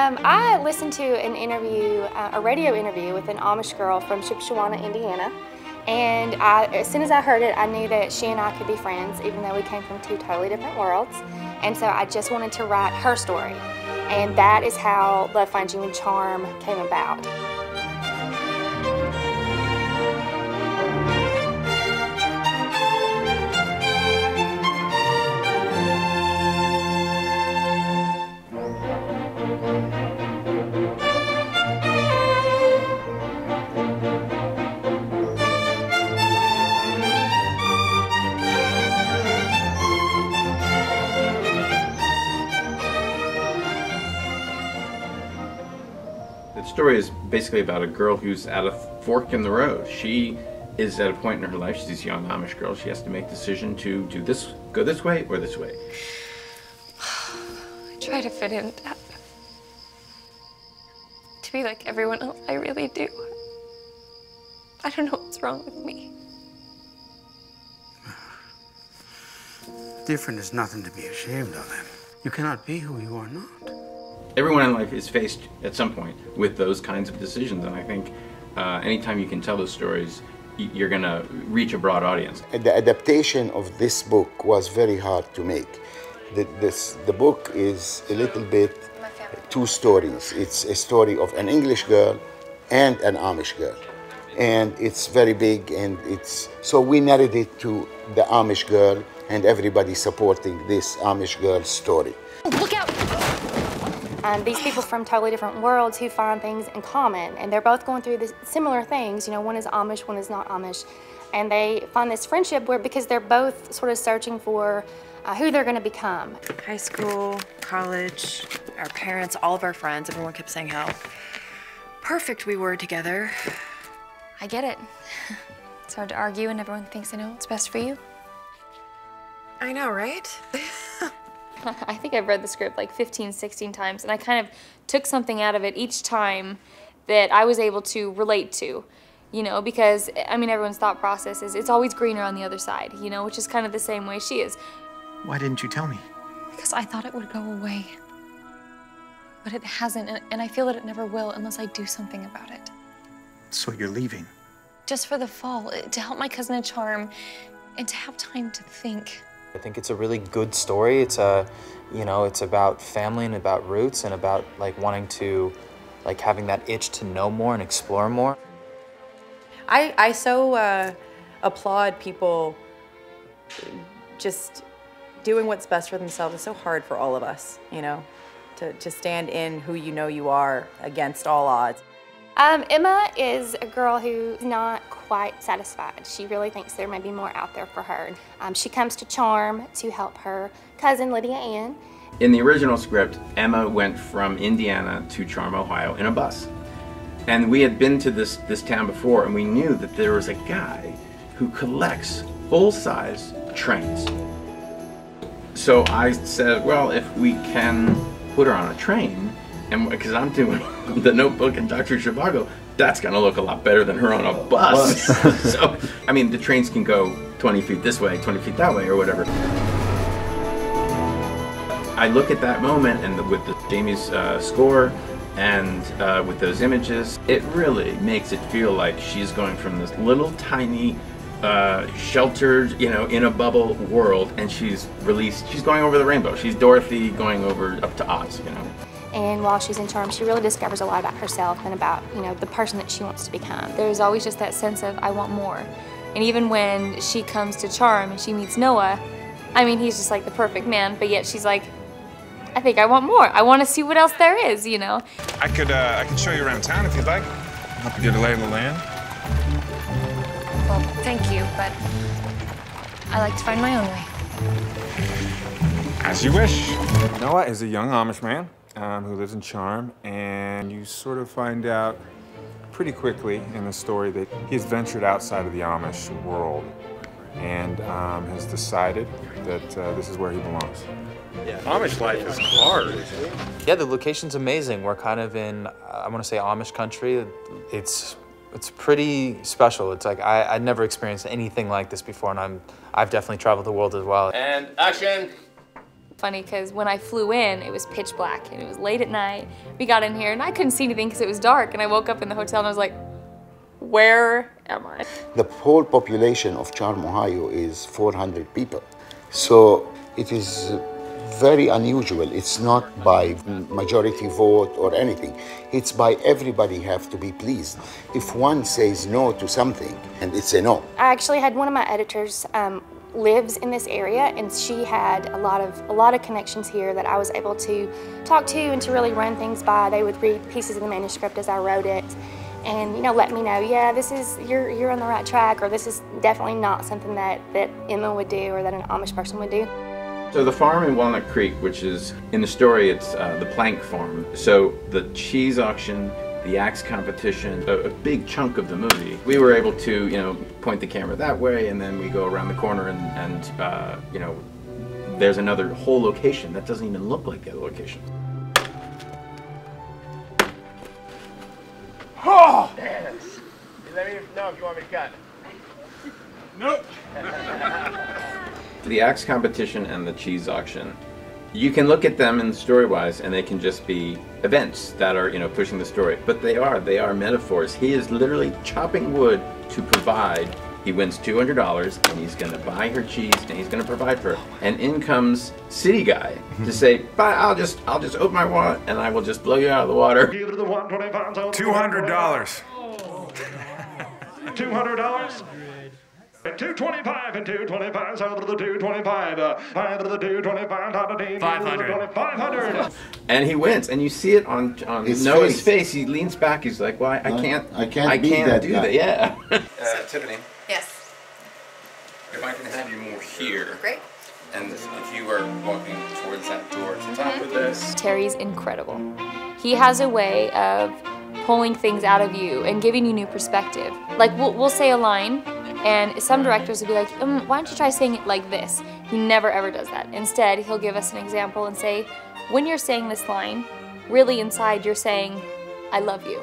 I listened to an interview, a radio interview with an Amish girl from Shipshewana, Indiana. And as soon as I heard it, I knew that she and I could be friends, even though we came from two totally different worlds. And so I just wanted to write her story. And that is how Love Finds You in Charm came about. The story is basically about a girl who's at a fork in the road. She is at a point in her life, she's a young Amish girl, she has to make a decision to do this, go this way or this way. I try to fit in, Dad. To be like everyone else, I really do. I don't know what's wrong with me. Different is nothing to be ashamed of, Em. You cannot be who you are not. Everyone in life is faced at some point with those kinds of decisions, and I think anytime you can tell those stories, you're going to reach a broad audience. The adaptation of this book was very hard to make. The book is a little bit two stories. It's a story of an English girl and an Amish girl. And it's very big, and so we narrated it to the Amish girl and everybody supporting this Amish girl's story. Look out! These people from totally different worlds who find things in common, and they're both going through similar things. You know, one is Amish, one is not Amish, and they find this friendship because they're both sort of searching for who they're going to become. High school, college, our parents, all of our friends, everyone kept saying how perfect we were together. I get it. It's hard to argue and everyone thinks they know what's best for you. I know, right? I think I've read the script like 15, 16 times, and I kind of took something out of it each time that I was able to relate to, you know, because, I mean, everyone's thought process is it's always greener on the other side, you know, which is kind of the same way she is. Why didn't you tell me? Because I thought it would go away. But it hasn't, and I feel that it never will unless I do something about it. So you're leaving? Just for the fall, to help my cousin in Charm, and to have time to think. I think it's a really good story. It's you know, it's about family and about roots and about like wanting to, like having that itch to know more and explore more. I so applaud people just doing what's best for themselves. It's so hard for all of us, you know, to stand in who you know you are against all odds. Emma is a girl who's not quite satisfied. She really thinks there may be more out there for her. She comes to Charm to help her cousin, Lydia Ann. In the original script, Emma went from Indiana to Charm, Ohio in a bus. And we had been to this town before, and we knew that there was a guy who collects full-size trains. So I said, well, if we can put her on a train, and because I'm doing The Notebook and Dr. Zhivago, that's gonna look a lot better than her on a bus. So, I mean, the trains can go 20 feet this way, 20 feet that way, or whatever. I look at that moment, and with Jamie's score, and with those images, it really makes it feel like she's going from this little tiny, sheltered, you know, in a bubble world, and she's going over the rainbow. She's Dorothy going over up to Oz, you know. And while she's in Charm, she really discovers a lot about herself and about, you know, the person that she wants to become. There's always just that sense of, I want more. And even when she comes to Charm and she meets Noah, I mean, he's just like the perfect man, but yet she's like, I think I want more. I want to see what else there is, you know? I could show you around town if you'd like. Help you get a lay of the land. Well, thank you, but I like to find my own way. As you wish. Noah is a young Amish man who lives in Charm, and you sort of find out pretty quickly in the story that he's ventured outside of the Amish world and has decided that this is where he belongs. Yeah, Amish life is hard. Yeah, the location's amazing. We're kind of in, I want to say Amish country. It's pretty special. It's like, I'd never experienced anything like this before, and I've definitely traveled the world as well. And action! Funny because when I flew in, it was pitch black and it was late at night. We got in here and I couldn't see anything because it was dark, and I woke up in the hotel and I was like, where am I? The whole population of Charm, Ohio is 400 people. So it is very unusual. It's not by majority vote or anything. It's by everybody have to be pleased. If one says no to something, and it's a no. I actually had one of my editors lives in this area, and she had a lot of connections here that I was able to talk to and to really run things by. They would read pieces of the manuscript as I wrote it, and let me know, yeah, this is you're on the right track, or this is definitely not something that Emma would do or that an Amish person would do. So the farm in Walnut Creek, which is in the story, it's the Plank Farm. So the cheese auction, the axe competition, a big chunk of the movie. We were able to, point the camera that way, and then we go around the corner, and there's another whole location that doesn't even look like the other location. Oh! Yes. Let me know if you want me to cut. Nope. The axe competition and the cheese auction, you can look at them in story-wise, and they can just be events that are, pushing the story. But they are metaphors. He is literally chopping wood to provide. He wins $200, and he's going to buy her cheese, and he's going to provide for her. And in comes City Guy to say, "Bye, I'll just open my wallet, and I will just blow you out of the water." $200. $200. And 225 and 225, so to the 225, 5 to the 225, 500. And he wins, and you see it on Noah's face. He leans back. He's like, "Why? I can't do that." Yeah. Tiffany. Yes. If I can have you more here. Great. And if you are walking towards that door to top of this. Terry's incredible. He has a way of pulling things out of you and giving you new perspective. Like we'll say a line, and some directors will be like, why don't you try saying it like this? He never ever does that. Instead, he'll give us an example and say, when you're saying this line, really inside you're saying, I love you.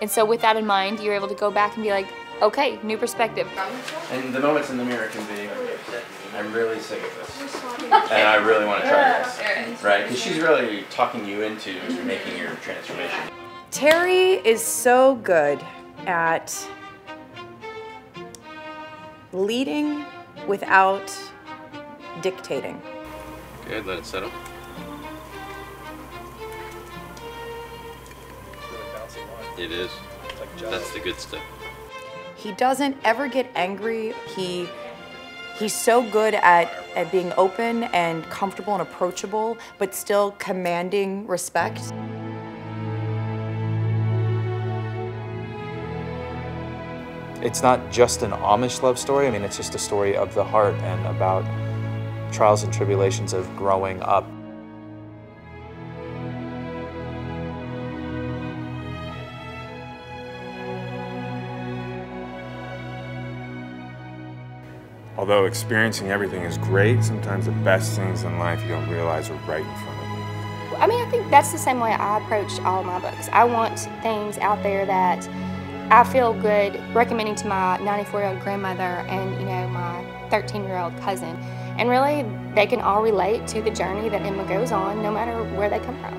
And so with that in mind, you're able to go back and be like, okay, new perspective. And the moments in the mirror can be, I'm really sick of this, and I really want to try this, right? Because she's really talking you into making your transformation. Terry is so good at leading without dictating. Good, let it settle. It is. That's the good stuff. He doesn't ever get angry. He's so good at being open and comfortable and approachable, but still commanding respect. It's not just an Amish love story. I mean, it's just a story of the heart and about trials and tribulations of growing up. Although experiencing everything is great, sometimes the best things in life you don't realize are right in front of you. I mean, I think that's the same way I approach all my books. I want things out there that I feel good recommending to my 94-year-old grandmother and, my 13-year-old cousin. And really, they can all relate to the journey that Emma goes on, no matter where they come from.